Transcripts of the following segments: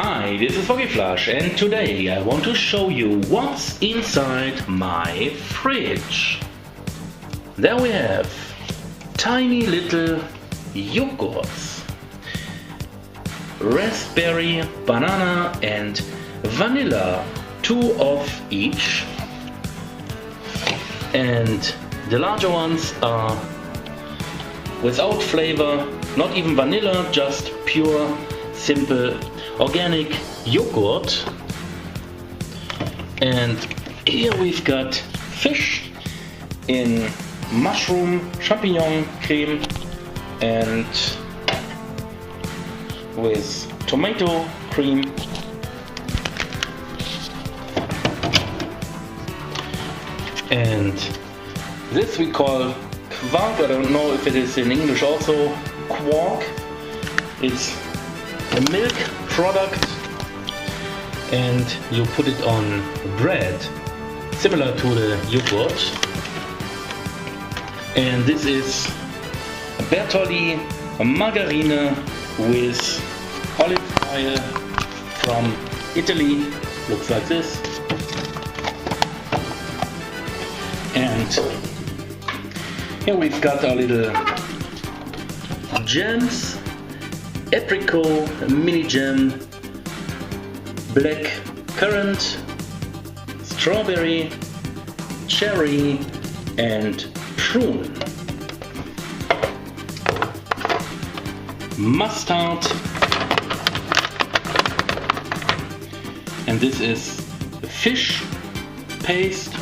Hi, this is Flash, and today I want to show you what's inside my fridge. There we have tiny little yogurts, raspberry, banana and vanilla, 2 of each, and the larger ones are without flavor, not even vanilla, just pure, simple, organic yogurt. And here we've got fish in mushroom champignon cream and with tomato cream. And this we call quark. I don't know if it is in English also quark. It's a milk product and you put it on bread similar to the yogurt. And this is Bertolli margarine with olive oil from Italy. Looks like this. And here we've got our little jams. Apricot mini jam, black currant, strawberry, cherry and prune, mustard, and this is fish paste,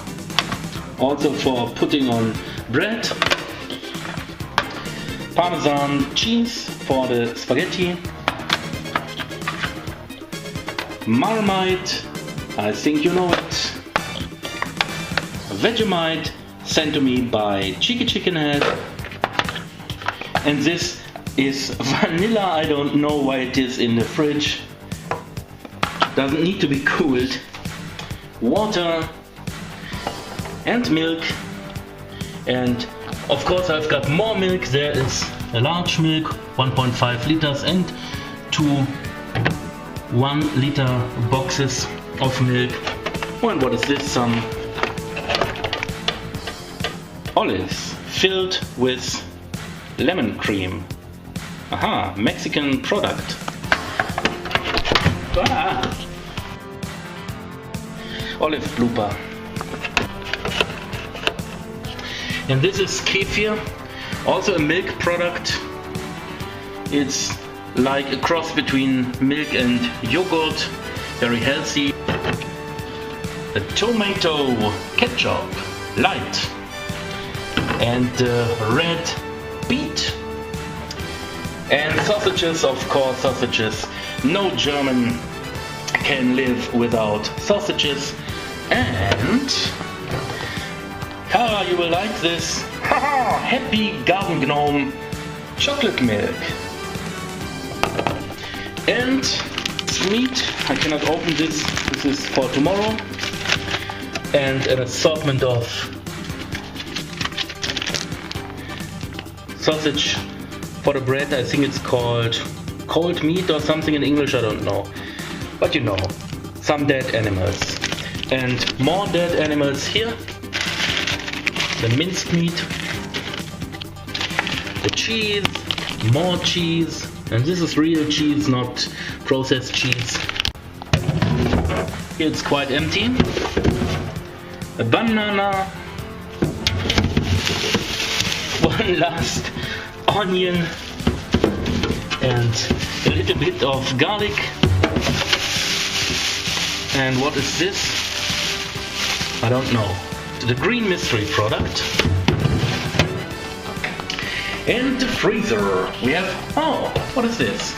also for putting on bread, Parmesan cheese for the spaghetti, Marmite, I think you know it, Vegemite sent to me by Cheeky Chicken Head, and this is vanilla. I don't know why it is in the fridge, doesn't need to be cooled, water and milk, and of course I've got more milk. There is a large milk, 1.5 liters, and 2 1-liter boxes of milk. And what is this? Some olives filled with lemon cream. Aha, Mexican product. Olive blooper. And this is kefir, also a milk product. It's like a cross between milk and yogurt, very healthy. A tomato ketchup, light, and red beet. And sausages, of course, sausages. No German can live without sausages. And Kara, you will like this. Happy garden gnome chocolate milk. And meat. I cannot open this. This is for tomorrow. And an assortment of sausage for the bread. I think it's called cold meat or something in English. I don't know. But you know, some dead animals. And more dead animals here. The minced meat, the cheese, more cheese, and this is real cheese, not processed cheese. Here it's quite empty. A banana, one last onion, and a little bit of garlic. And what is this? I don't know. The green mystery product. In the freezer we have, oh, what is this?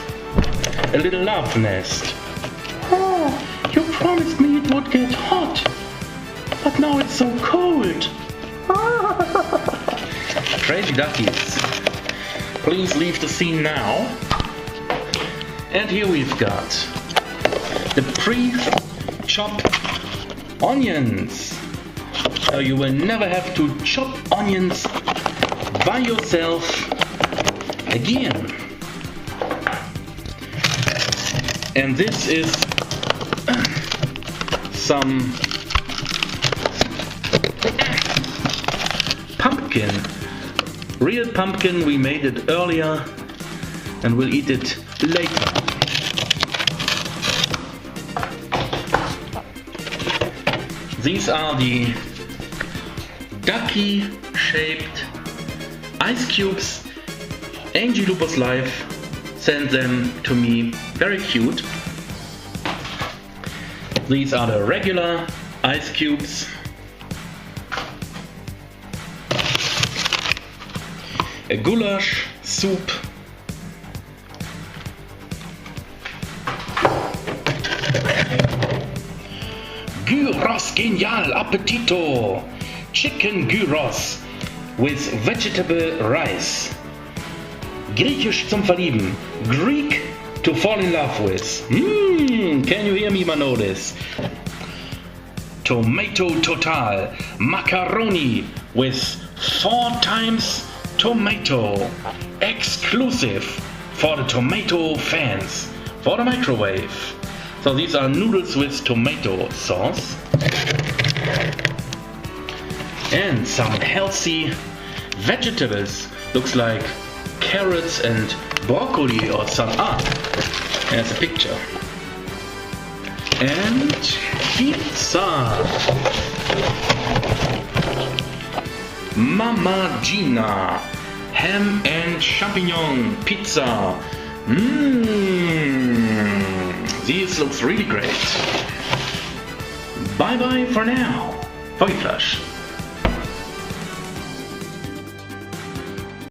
A little love nest. Oh, you promised me it would get hot, but now it's so cold. Crazy duckies. Please leave the scene now. And here we've got the pre-chopped onions. You will never have to chop onions by yourself again. And this is some pumpkin. Real pumpkin, we made it earlier and we'll eat it later. These are the ducky shaped ice cubes. Angie Lupus Life sent them to me, very cute. These are the regular ice cubes. A goulash soup. Gyros Genial Appetito! Chicken gyros with vegetable rice. Griechisch zum Verlieben. Greek to fall in love with. Can you hear me, Manolis? Tomato Total. Macaroni with 4 times tomato. Exclusive for the tomato fans. For the microwave. So these are noodles with tomato sauce. And some healthy vegetables. Looks like carrots and broccoli or some. There's a picture. And pizza. Mama Gina. Ham and champignon pizza. This looks really great. Bye bye for now. Foggy Flash.